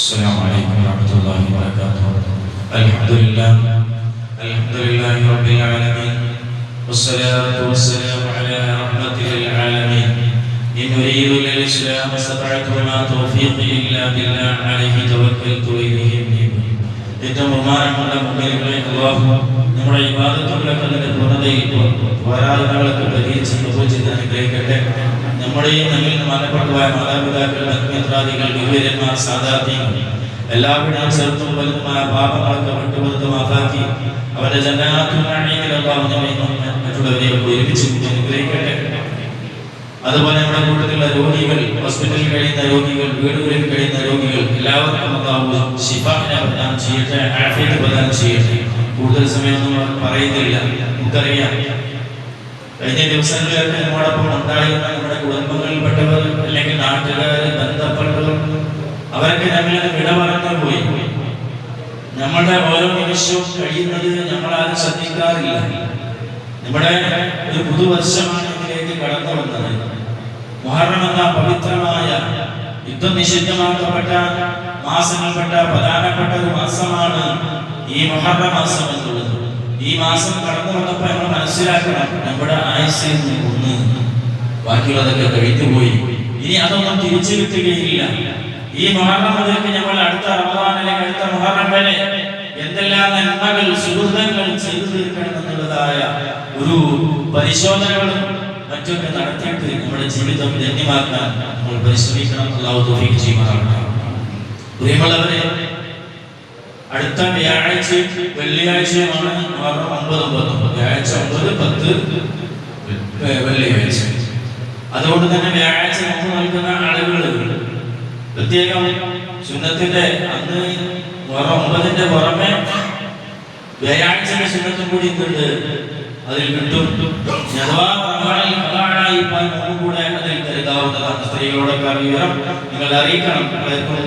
السلام عليكم ورحمة الله وبركاته. الحمد لله رب العالمين والصلاة والسلام على رحمة للعالمين. إن أريد إلا الإسلام استطعت وما توفيقي إلا بالله عليه توكلت وإليه أنيب. ഏറ്റവും ബഹുമാനമുള്ള മുഅ്മിനീങ്ങളെ, അല്ലാഹു നമ്മുടെ ഇബാദത്തുകളൊക്കെ അതിന്റെ പൂർണ്ണതയിൽ ആരാധനകളൊക്കെ പരിഹരിച്ച് പ്രബോധിച്ച് അനുഗ്രഹിക്കട്ടെ. നമ്മുടെയും നമ്മിൽ നിന്ന് മരണപ്പെട്ടുപോയ മാതാപിതാക്കൾ, ബന്ധുമിത്രാദികൾ, ഗുരുവര്യന്മാർ, സാദാത്യങ്ങൾ എല്ലാവരുടെയും ചെറുത്തും വലുതുമായ പാപങ്ങളൊക്കെ വിട്ടുപുറത്ത് മാഫാക്കി അവരുടെ ജന്നാത്തുൽ നഈമിൽ അല്ലാഹു നമ്മയും മറ്റുള്ളവരെയും ഒരുമിച്ച് അനുഗ്രഹിക്കട്ടെ. അതുപോലെ നമ്മുടെ കൂട്ടത്തിലുള്ള രോഗികൾ, ഹോസ്പിറ്റലിൽ കഴിയുന്ന രോഗികൾ, വീടുകളിൽ കഴിയുന്ന രോഗികൾ എല്ലാവർക്കും അല്ലാഹു ശിഫാഇനെ പ്രദാനം ചെയ്യട്ടെ, ആഫിയത്ത് പ്രദാനം ചെയ്യട്ടെ. കൂടുതൽ സമയമൊന്നും പറയുന്നില്ല, നമുക്കറിയാം കഴിഞ്ഞ ദിവസങ്ങളിലൊക്കെ നമ്മോടൊപ്പം ഉണ്ടായിരുന്ന നമ്മുടെ കുടുംബങ്ങളിൽപ്പെട്ടവർ അല്ലെങ്കിൽ നാട്ടുകാർ, ബന്ധപ്പെട്ടവർ അവരൊക്കെ നമ്മളിൽ വിട പറഞ്ഞു പോയി. നമ്മളുടെ ഓരോ നിമിഷവും കഴിയുന്നത് നമ്മളാരും ശ്രദ്ധിക്കാറില്ല. നമ്മുടെ ഒരു പുതുവർഷമാണ് ഇതിലേക്ക് കടന്നു വന്നത്. മുഹറം എന്ന പവിത്രമായ യുദ്ധം നിഷിദ്ധമാക്കപ്പെട്ട മാസങ്ങൾപ്പെട്ട പ്രധാനപ്പെട്ട ഒരു മാസമാണ് ഈ മുഹറം മാസം എന്നുള്ളത്. ഈ മാസം കടന്നു വന്നപ്പോൾ നമ്മൾ മനസ്സിലാക്കണം, നമ്മുടെ ആയുസ്സിൽ ഒന്ന് ബാക്കിയുള്ളതൊക്കെ കഴിഞ്ഞുപോയി, ഇനി അതൊന്നും തിരിച്ചു കിട്ടുകയില്ല. ഈ മുഹറം മുതലേക്ക് നമ്മൾ അടുത്ത റമദാൻ അല്ലെങ്കിൽ അടുത്ത മുഹറം വരെ എന്തെല്ലാം നന്മകൾ, സുഹൃതങ്ങൾ ചെയ്തു തീർക്കണം എന്നുള്ളതായ ഒരു പരിശോധനകളും മറ്റൊക്കെ നടത്തിയിട്ട് നമ്മുടെ ജീവിതം ധന്യമാക്കാൻ നമ്മൾ പരിശ്രമിക്കണം. അല്ലാഹു തൗഫീഖ് ചെയ്യുമാറാകട്ടെ. പ്രിയമുള്ളവരെ, അടുത്ത വ്യാഴാഴ്ചയും വെള്ളിയാഴ്ചയുമാണ് മുഹറം 9, വ്യാഴാഴ്ച 9, 10 വെള്ളിയാഴ്ച. അതുകൊണ്ട് തന്നെ വ്യാഴാഴ്ച നോമ്പ് നൽകുന്ന ആളുകൾ പ്രത്യേകം സുന്നത്തിന്റെ അന്ന് മുഹറം 9ന്റെ പുറമെ വ്യാഴാഴ്ചയുടെ സുന്നത്തും കൂടി ഇന്നുണ്ട്, അതിൽ കിട്ടും. കൂടെ അതിൽ കരുതാവുന്നതാണ്. സ്ത്രീകളോടൊക്കെ വിവരം നിങ്ങൾ അറിയിക്കണം.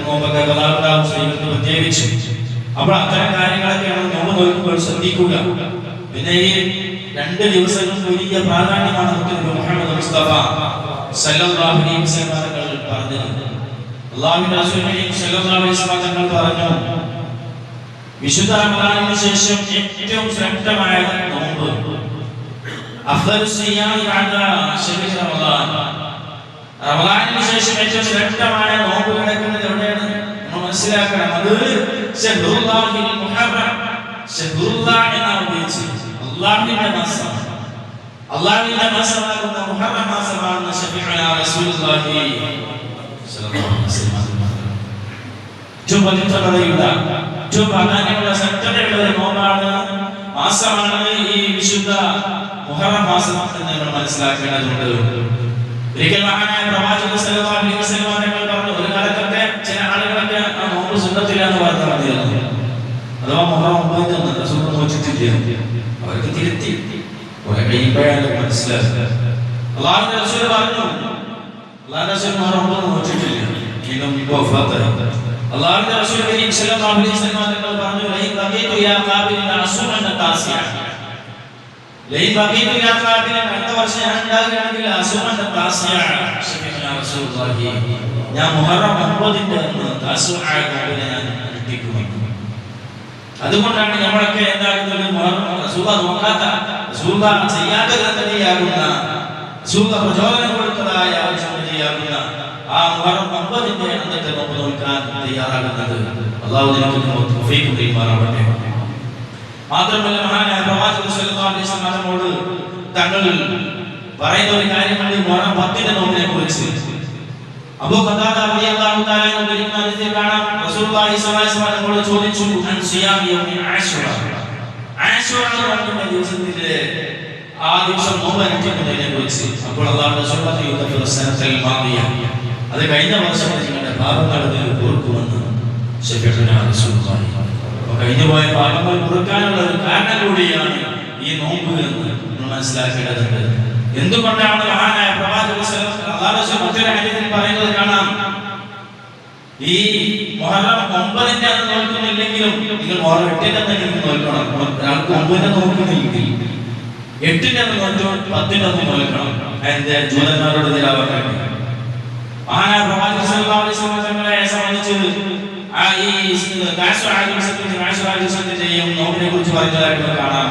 നോമ്പൊക്കെ കഥാപാത്രം സ്ത്രീകൾക്ക് പ്രത്യേകിച്ച്. അപ്പോൾ അത്തരം കാര്യങ്ങളൊക്കെയാണ് നോമ്പ് നോക്കുമ്പോൾ ശ്രദ്ധിക്കുക. പിന്നെ ഈ 2 ദിവസങ്ങൾക്ക് വലിയ പ്രാധാന്യമാണ് മുഹമ്മദ് മുസ്തഫ സല്ലല്ലാഹു അലൈഹി വസല്ലം പറഞ്ഞത്. അല്ലാഹുവിന്റെ റസൂൽ സല്ലല്ലാഹു അലൈഹി വസല്ലം പറഞ്ഞു, വിശുദ്ധ റമദാനിന് ശേഷം ഏറ്റവും ശ്രേഷ്ഠമായ നോമ്പ് റമദാനിന് ശേഷം ഏറ്റവും ശ്രേഷ്ഠമായ നോമ്പ് കിടക്കുന്നത് എവിടെയാണ് നമ്മൾ മനസ്സിലാക്കണം. അത് ശഹ്റുല്ലാഹിൽ മുഹറം, ശഹ്റുല്ലാഹ് എന്നാണ് ഉപയോഗിച്ചത്. അല്ലാഹുവിന്റെ മാസം, അല്ലാഹുവിന്റെ മാസമാകുന്ന മുഹറം മാസമാണ് ശഫീഉനാ റസൂലുള്ളാഹി സ്വല്ലല്ലാഹു അലൈഹി വസല്ലം. ഏറ്റവും പവിത്രതയുള്ള, ഏറ്റവും പ്രാധാന്യമുള്ള ശ്രദ്ധയുള്ള ഒരു നോമ്പാണ്, മാസമാണ് ഈ വിശുദ്ധ മുഹറം മാസം എന്ന് നമ്മൾ മനസ്സിലാക്കേണ്ടതുണ്ട്. ഒരിക്കൽ മഹാനായ പ്രവാചകൻ സല്ലല്ലാഹു അലൈഹി വസല്ലം തങ്ങൾ പറഞ്ഞു, ഒരു കാലത്തൊക്കെ ചില ആളുകളൊക്കെ ആ നോമ്പ് സുന്നത്തില്ലാന്ന് പറഞ്ഞിരുന്നു. അഥവാ മുഹറം 9 റസൂൽ നോച്ചിട്ടില്ല, അവർക്ക് തിരുത്തി കുറെ കഴിയുമ്പോഴാണ് മനസ്സിലാക്കുക. അല്ലാഹുവിന്റെ റസൂൽ പറഞ്ഞു, അല്ലാഹുവിന്റെ റസൂൽ മുഹറം 9 നോച്ചിട്ടില്ല, ഇന്നും ഇപ്പോൾ വഫാത്തായി. അല്ലാഹുവിന്റെ റസൂൽ സല്ലല്ലാഹു അലൈഹി വസല്ലം തങ്ങൾ പറഞ്ഞു, ലൈൻ ബഖീതു യാ ഖാബിൽ അസുമൻ താസിയ, ലൈൻ ബഖീതു യാ ഖാബിൽ അടുത്ത വർഷം ഞാൻ ഉണ്ടാകുകയാണെങ്കിൽ അസുമൻ താസിയ ശഫീഉനാ റസൂലുള്ളാഹി, ഞാൻ മുഹറം 9ന്റെ അന്ന് താസുആ നോമ്പിനെ ഞാൻ അനുഷ്ഠിക്കും. അതുകൊണ്ടാണ് നമ്മളൊക്കെ എന്താകുന്നത്, മുഹറം റസൂലുള്ളാഹി നോക്കാത്ത, റസൂലുള്ളാഹി ചെയ്യാത്ത സംഗതിയാകുന്ന, റസൂലുള്ളാഹി പ്രചോദനം കൊടുത്തതായ സംഗതിയാകുന്ന ആ മുഹറം 9ന്റെ അന്നത്തെ നോമ്പ് നോക്കാൻ തയ്യാറാകുന്നത്. അല്ലാഹു നമുക്ക് തൗഫീഖ് നൽകുമാറാകട്ടെ. മാത്രമല്ല, മഹാനായ പ്രവാചകൻ സല്ലല്ലാഹു അലൈഹി വസല്ലമയോട് തങ്ങൾ പറയുന്ന ഒരു കാര്യമുണ്ട് മുഹറം 10ന്റെ നോമ്പിനെ കുറിച്ച്. അബൂ ഖതാദ റളിയല്ലാഹു തആല എന്ന് കാണാം, റസൂലുള്ളാഹി സ്വല്ലല്ലാഹു അലൈഹി വസല്ലമയോട് ചോദിച്ചു, അൻ സിയാം യൗമി ആശുറ, ആശുറ എന്ന ദിവസത്തിലെ ആ ദിവസം നോമ്പ് അനുഷ്ഠിക്കുന്നതിനെ കുറിച്ച്. അപ്പോൾ അല്ലാഹുവിന്റെ റസൂൽ യുദ്ധ സനത്തൽ മാദിയ, അത് കഴിഞ്ഞ വർഷം നിങ്ങളുടെ പാപങ്ങൾ പൊറുക്കുമെന്ന് ശഫീഉനാ റസൂലുള്ളാഹി. കഴിഞ്ഞുപോയ പാപങ്ങൾ പൊറുക്കാനുള്ള ഒരു കാരണം കൂടിയാണ് ഈ നോമ്പ് എന്ന് നമ്മൾ മനസ്സിലാക്കേണ്ടതുണ്ട്. എന്തുകൊണ്ടാണ് മഹാനായ പ്രവാചകൻ സല്ലല്ലാഹു അലൈഹി വസല്ലം മറ്റൊരു ഹദീസിൽ പറയുന്നത് കാണാം, ഈ മുഹറം 9ന്റെ അന്ന് നോക്കുന്നില്ലെങ്കിലും നിങ്ങൾ മുഹറം 8ന്റെ അന്ന് നോക്കണം. ഒരാൾക്ക് 9ന്റെ നോക്കുന്നില്ലെങ്കിൽ 8ന്റെ അന്ന് നോക്കണം, 10ന്റെ അന്ന് നോക്കണം. അതിന്റെ ജൂതന്മാരോട് നിരാവരണം. മഹാനായ പ്രവാചകൻ സല്ലല്ലാഹു അലൈഹി വസല്ലം തങ്ങളെ സംബന്ധിച്ച് നോമ്പിനെ കുറിച്ച് പറഞ്ഞതായിട്ട് കാണാം.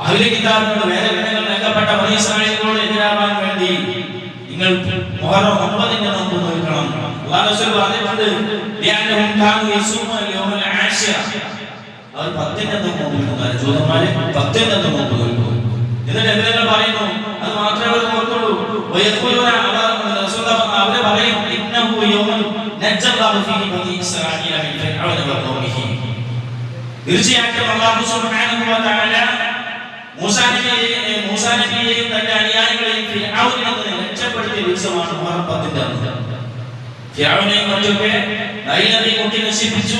അഹ്ലു കിതാബിനോട് വേദഗ്രന്ഥങ്ങൾ നൽകപ്പെട്ട ബനീ ഇസ്രായേലിനോട് എതിരാവാൻ വേണ്ടി നിങ്ങൾ മുഹറം 9 നോമ്പ് നോക്കണം. അല്ലാഹു റസൂൽ പറഞ്ഞിട്ടുണ്ട്, ലിഅന്നഹും കാനൂ യസൂമൂന യൗമൽ ആശിറ. അവർ 10 നോമ്പ് നോക്കുന്നത് ജൂതന്മാരെ 10 നോമ്പ് നോക്കും. എന്നിട്ട് എന്തെങ്കിലും പറയുന്നു, അത് മാത്രമേ അവർ നോക്കുള്ളൂ. വയഖൂലുന അവരെ പറയും, ഇന്നഹു യൗമൻ നജ്ജല്ലാഹു ഫീഹി ബനീ ഇസ്രായീല മിൻ ഫിർഔന വഖൗമിഹി. തീർച്ചയായിട്ടും അല്ലാഹു സുബ്ഹാനഹു വ തആല മൂസാ നബിയെയും തന്റെ അനുയായികളെയും ഫിർഔനിൽ നിന്ന് രക്ഷപ്പെടുത്തിയ ദിവസമാണ് മുഹറം 10 അന്ന്. ഫിർഔനെയും മറ്റൊക്കെ നൈൽ നദി കൊട്ടി നശിപ്പിച്ചു.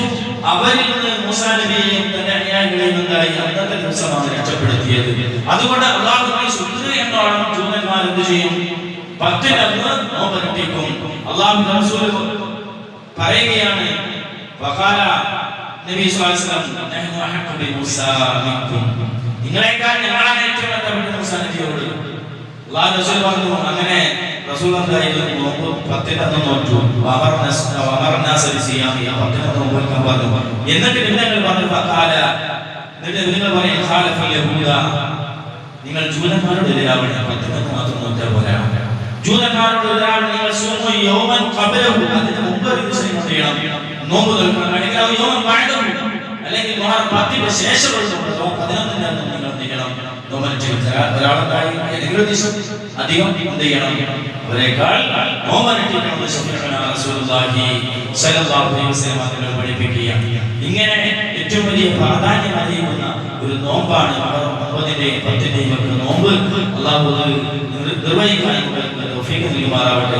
അവരിൽ നിന്ന് മൂസാ നബിയെയും തന്റെ അനുയായികളെയും എന്തായി അന്നത്തെ ദിവസമാണ് രക്ഷപ്പെടുത്തിയത്. അതുകൊണ്ട് അല്ലാഹുവിനെ ശുക്ർ എന്നോണം ജൂതന്മാർ എന്ത് ചെയ്യും? 10 അന്ന് നോമ്പനുഷ്ഠിക്കും. അല്ലാഹുവിന്റെ റസൂൽ പറയുകയാണ്, വഖാല നബി സ്വല്ലല്ലാഹു അലൈഹി വസല്ലം, നഹ്നു അഹഖു ബി മൂസാ മിൻകും. നിങ്ങളെക്കാൾ ഞങ്ങളാണ് ഏറ്റവും ബന്ധപ്പെട്ട മൂസാ നബിയോട്. അല്ലാഹു റസൂൽ പറഞ്ഞു. അങ്ങനെ റസൂൽ എന്തായിരുന്നു? 10 അന്ന് നോറ്റു. വമർനാസ ബിസിയാമി. 10 അന്ന് നോക്കാൻ പറഞ്ഞു. എന്നിട്ട് നിങ്ങൾ പറഞ്ഞു, ഫഖാല, എന്നിട്ട് നിങ്ങൾ പറയും, ഖാലഫൽ യഹൂദ, നിങ്ങൾ ജൂതന്മാരോട് എതിരാവണം. 10 അന്ന് മാത്രം നോറ്റാൽ പോരാ. ജൂതന്മാരോട് എതിരാവണം. നിങ്ങൾ സുമു യൗമൻ ഖബലഹു, അതിന് മുമ്പ് ദിവസം ചെയ്യണം, നോമ്പ് നോക്കണം. അല്ലെങ്കിൽ യൗമൻ ബഅദഹു, അല്ലെങ്കിൽ മുഹറം 10 ശേഷമുള്ള 11 അന്ന് നിങ്ങൾ ചെയ്യണം. ഒരാളുണ്ടായി ഏതെങ്കിലും ദിവസം അധികം എന്ത് ചെയ്യണം? അവരെക്കാൾ നോമ്പനുഷ്ഠിക്കണമെന്ന് ശഫീഉനാ റസൂലുള്ളാഹി സ്വല്ലല്ലാഹു അലൈഹി വസല്ലം തങ്ങൾ പഠിപ്പിക്കുകയാണ്. ഇങ്ങനെ ഏറ്റവും വലിയ പ്രാധാന്യം അറിയിക്കുന്ന ഒരു നോമ്പാണ് മുഹറം 9-ന്റെയും 10-ന്റെയും നോമ്പ്. അല്ലാഹു നിർവഹിക്കാൻ തൗഫീഖ് നൽകുമാറാവട്ടെ.